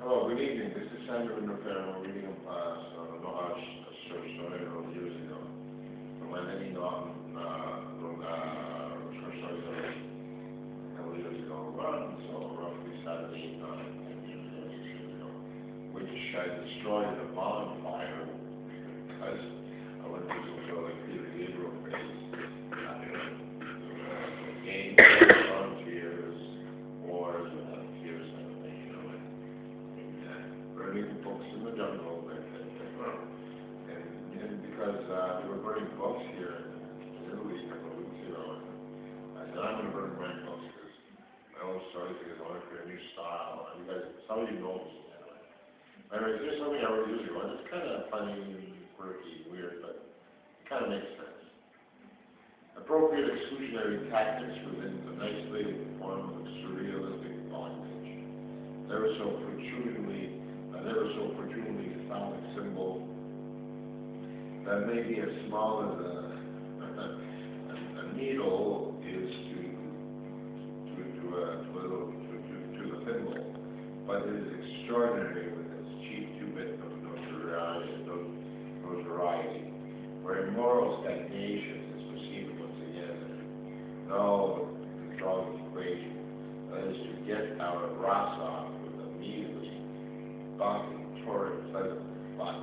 Hello, good evening. This is Samuel Rivera. I'm reading a short story years ago. From my many short stories several years ago, so roughly 7, 8, 9, 10 years ago, 6 years ago, which I destroyed in a bonfire because I went to fulfill a Peter Gabriel phase. Games, volunteers, wars, without tears, burning books in the jungle, and because they were burning books here in Italy a couple of weeks ago, I said, I'm going to burn my books because my own stories, because I want to create a new style. And you guys, some of you know me. Anyway, here's something I wrote years ago, and it's kind of funny, quirky, weird, but it kind of makes sense. Appropriate exclusionary tactics within an isolated form of surrealistic bondage. Never so protrudenly phallic symbol that may be as small as a needle is to the thimble, but it is extraordinary with its cheap 2-bit notoriety, where immoral stagnation is perceived once again as no controlling equation, that is to get our rocks off with immediately bumping, torrid, pleasant fun,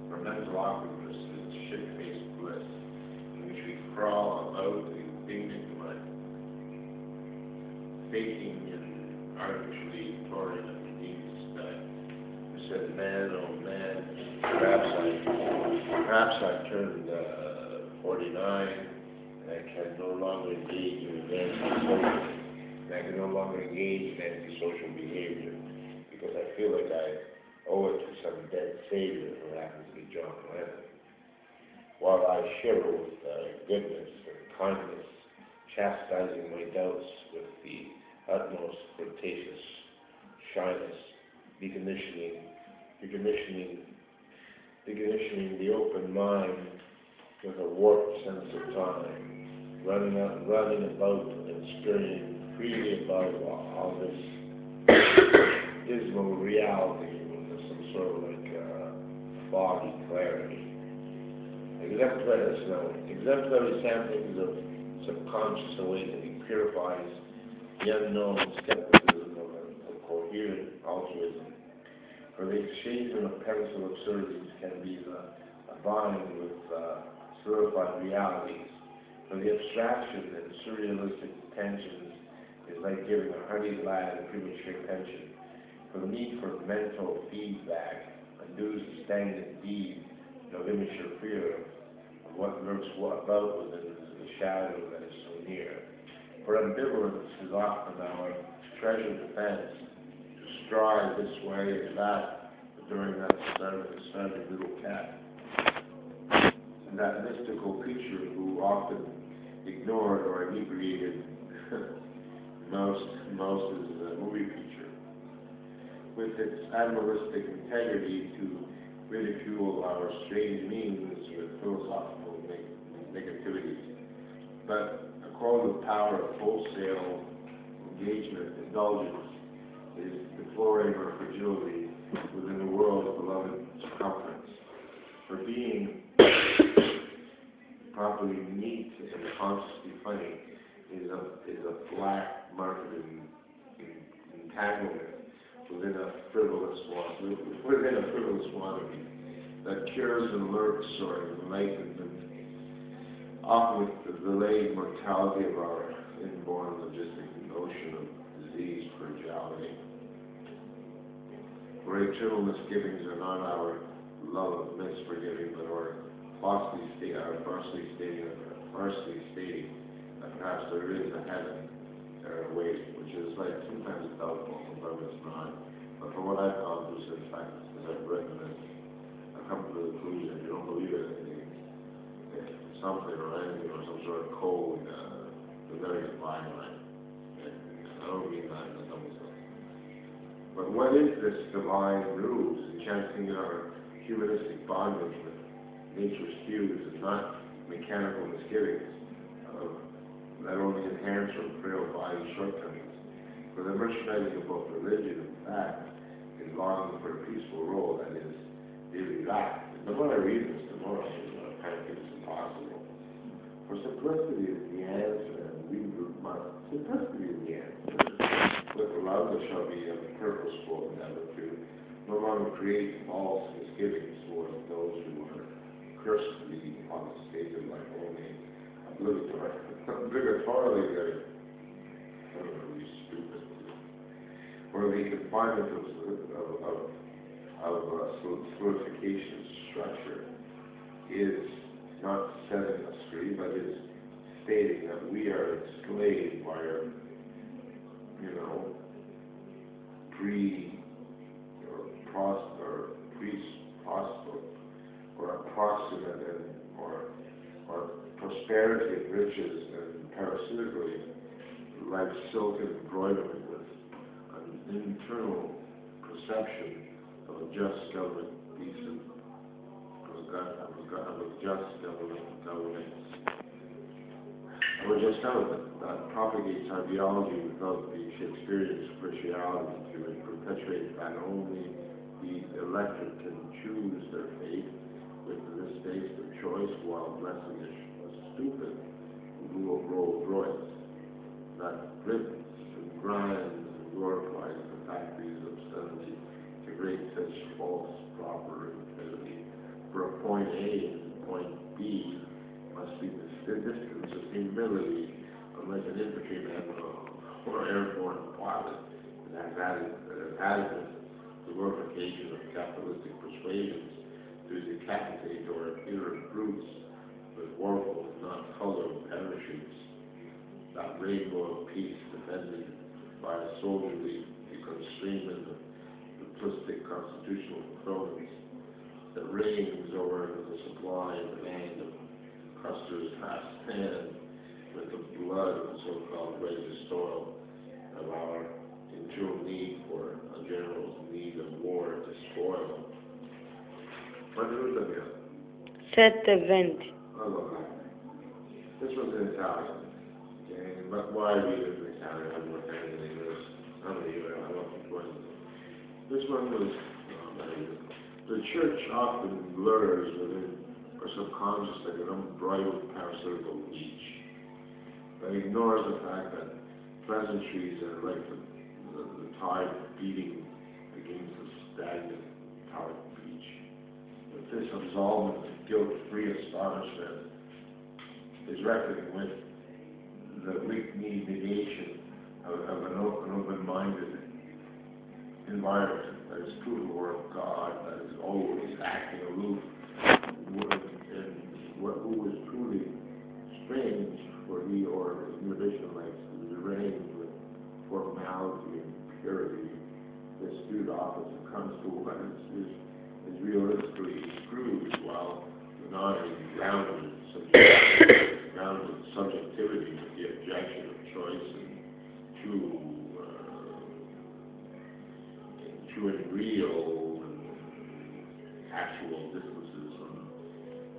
for mental awkwardness is shit-faced bliss, in which we crawl about the indignant mud, faking and artificially touring at the deep sky. Who said, man, oh man, perhaps I've turned 49, and I can no longer engage in antisocial behavior, because I feel like I owe it to some dead savior who happens to be John Lennon. While I shiver with goodness and kindness, chastising my doubts with the utmost flirtatious shyness, beconditioning the open mind with a warped sense of time, running about and scurrying freely above all this dismal reality with some sort of foggy clarity. Exemplary samplings of subconscious awakening purifies the unknown skepticism of coherent altruism. For the exchangement of pencil absurdities can be the bond with solidified realities. For the abstraction and surrealistic tensions is like giving a honeyed lad a premature pension. For the need for mental feedback undoes the stagnant deed of immature fear of what lurks about within the shadow that is so near. For ambivalence is often our treasured defense, to stride this way and that during that starving little cat. And that mystical creature who often ignored or inebriated Mouse's movie feature, with its animalistic integrity to ridicule our strange means with philosophical negativity. But a quality of power of wholesale engagement, indulgence, is deploring our fragility within the world of beloved circumference. For being properly neat and consciously funny is a black market entanglement within a frivolous wannabe that cures and lurks or enlightens, and often with the delayed mortality of our inborn logistic notion of disease fragility. For eternal misgivings are not our love of misforgiving, but our falsely stating that perhaps there is a heaven waiting, which is like sometimes doubtful, sometimes it's not. But from what I've gone through since I've written this, I've come to the conclusion if you don't believe in anything, if something or anything or some sort of code, there's never a line. I don't mean that in a double sense. But what is this divine ruse, enchanting our humanistic bondage with nature's hues and not mechanical misgivings that only enhance or frail body shortcomings? For the merchandising of both religion and fact is longing for a peaceful road that is daily life. The more I read this, the more I kind of think it's impossible. For simplicity is the answer, and we must. Simplicity is the answer. With love, there shall be a purposeful endeavor to no longer create false misgivings towards those who are cursed to be on the state of life only obligatorily good. Really stupid. Or the confinement of solidification structure is not setting us free, but is stating that we are enslaved by our, approximate or prosperity and riches and parasitically like silken embroidery with an internal perception of a just government, decent, of a just government. I would just government that propagates ideology without the Shakespearean superficiality to perpetuate that only the electorate can choose their fate with this taste of choice while blessing a stupid Rolls Royce that rips and grinds and glorifies the factories of obscenity to create such false proper utility. For a point A and point B must be the distance of humility, unless an infantryman or airborne pilot that has the glorification of capitalistic persuasions to decapitate or appear brutes with woeful, not colored parachutes. That rainbow of peace defended by a soldierly constrainment of duplicitous constitutional components that reigns over the supply and demand of Custer's half stand with the blood of the so-called registered soil of our internal need for a general's need of war to spoil. What is it again? Set the vent. I love that. This was in Italian. Okay? But why read it in Italian? I'm not in English. I'm a I love it. This one was the church often blurs within our subconscious like an unbridled parasitical leech that ignores the fact that pleasantries are like the tide beating against the stagnant tide beach. With this absolvement of guilt-free astonishment is reckoning with the weak-kneed negation of an open-minded environment that is true to the Word of God, that is always acting aloof, and who is truly strange, for he or his musician likes to be arranged with formality and purity. This astute officer comes to what is realistically Scrooge, while denying grounded subjectivity with the objection of choice and true and real and actual distances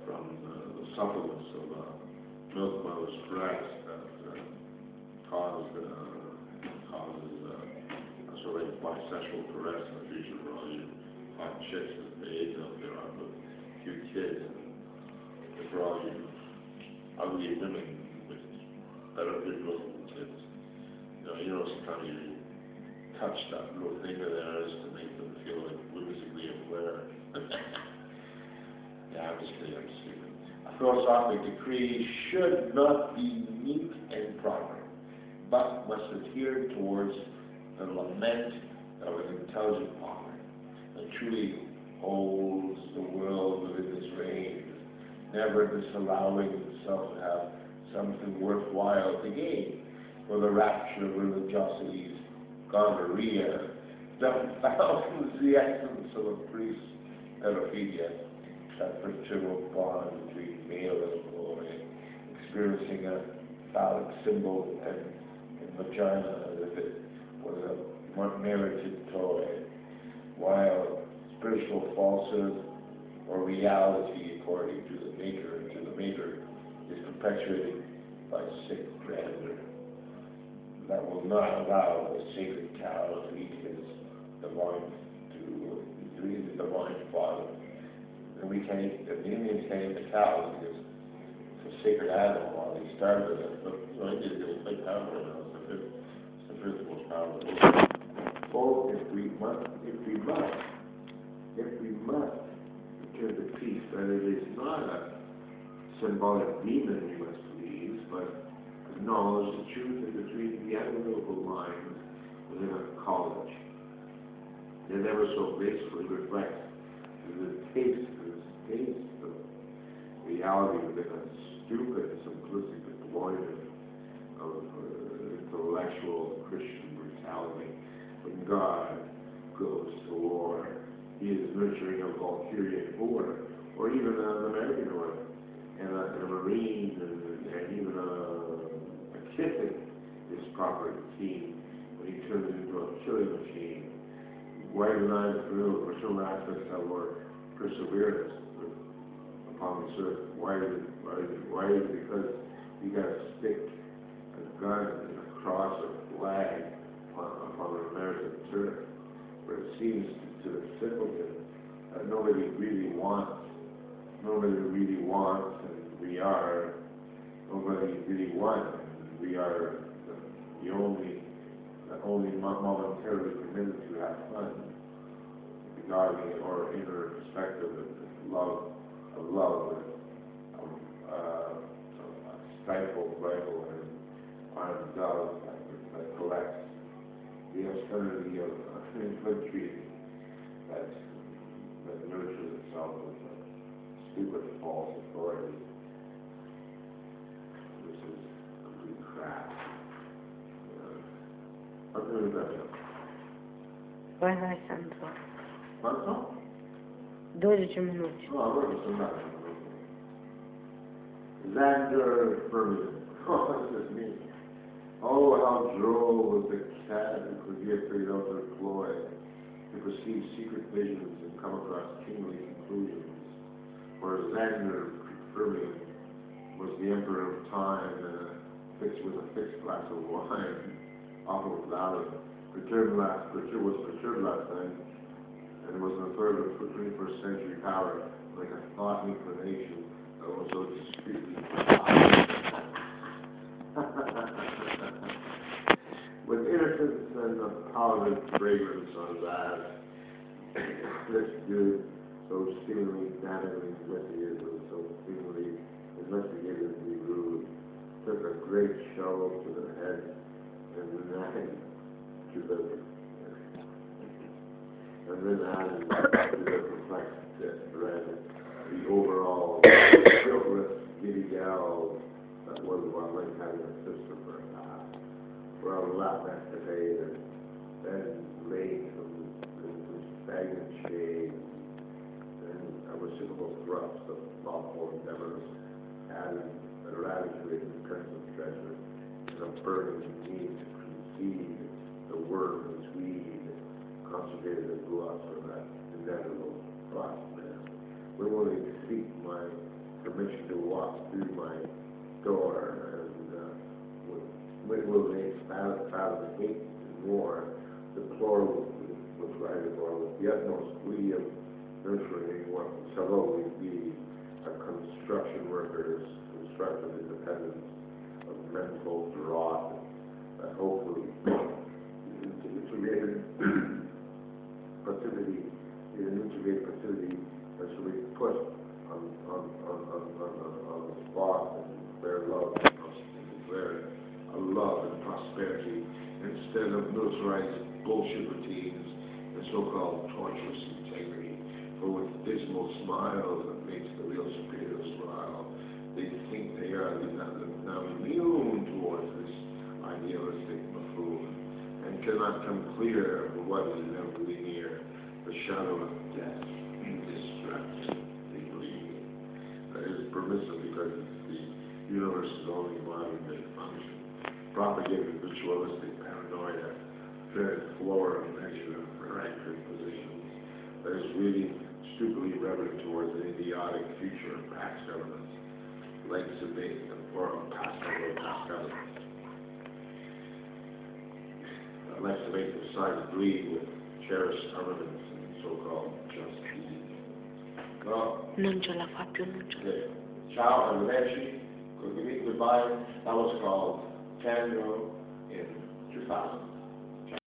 from the suppleness of a milk mother's breast that causes a sort of bisexual caress in the future for all you hot chicks and babes out there on the cute kids, and for all you ugly women with better visuals than kids. Sometimes you touch that little thing of theirs to make them feel like whimsically aware. Yeah, I'm just kidding, I'm stupid. A philosophic decree should not be neat and proper, but must adhere towards the lament of an intelligent author that truly holds the world within his reins, never disallowing himself to have something worthwhile to gain for the rapture of religiosity's gonorrhea, dumbfounds the essence of a priest's pedophilia, that fraternal bond between male and boy, experiencing a phallic symbol and vagina as if it was a merited toy, while spiritual falsehood or reality, according to the maker, is perpetuated by sick grandeur that will not allow the sacred cow to eat his divine the divine father. And the Indians can't eat the cows because it's a sacred animal while they starved with it. But, Indians get a big power right now. It's the fifth most powerful. Oh, if we must return to peace, that it is not a symbolic demon we must believe, but acknowledge the truth in between the analytical lines within a college. It ever so gracefully reflects the taste of reality within a stupid, simplistic deployment of intellectual Christian brutality. When God goes to war, he is nurturing a Valkyrian horde, or even an American horde, and a Marine, and even a kitten is proper team when he turns into a killing machine. Why deny the personal aspects of our perseverance upon this earth? Why is it because you got to stick a gun and a cross or flag upon an American turf, where it seems to the simpleton that nobody really wants, and we are, nobody really wants, and we are the only momentarily permitted to have fun, regarding our inner perspective of love, a stifled rifle and armed dove that collects the austerity of infantry that nurtures itself with a stupid false authority. This is complete crap. What do you think? Vai lá, Santo. Quanto? 12 minutos. Oh, agora você não. Xander Firmin. Oh, this is me. Oh, how droll was the cat who could get figured out their ploy, to perceive secret visions and come across kingly conclusions. For Xander Firmin was the emperor of time, with a fixed glass of wine, often with valley. Perturbed last night, and was a third of 21st century power, like a thought inclination that was so discreetly with innocence and a powdered fragrance on his eyes. This dude, so seemingly damnably investigatively rude, took a great shovel to the head and then added to the perplexed dread, the overall guiltless giddy gal that was one like having a sister for a lap escapade, and then laid some stagnant shade, and a reciprocal thrust of lawful endeavors, added a ravaging pensive treasure, and a burning need to conceive the worm's weed, concentrated and glutz for that inevitable frostman. When will they seek my permission to walk through my door, and when will they fathom hate and war, deplorable was writing for with the utmost glee of nurturing what shall always be a construction worker's constructive independence of mental drought that hopefully integrated passivity that shall be put on the spot and declare love and declare a love and prosperity instead of militarized bullshit routines and so-called torturous integrity. For with dismal smiles that makes the real superior smile, they think they are now immune towards this idealistic buffoon and cannot come clear of what is inevitably near, the shadow of death, destruction, they believe. That is permissive because the universe's only modern-day function. Propagated ritualistic paranoia, dreaded floor of measure of ranking positions, that is really stupidly reverent towards an idiotic future of past governments, like Sabine or past governments. Let's make the side bleed with cherished armaments and so-called just peace. No, Non ce la fa più, non ce la okay. Ciao, arrivederci. Goodbye. That was called Tango in 2000.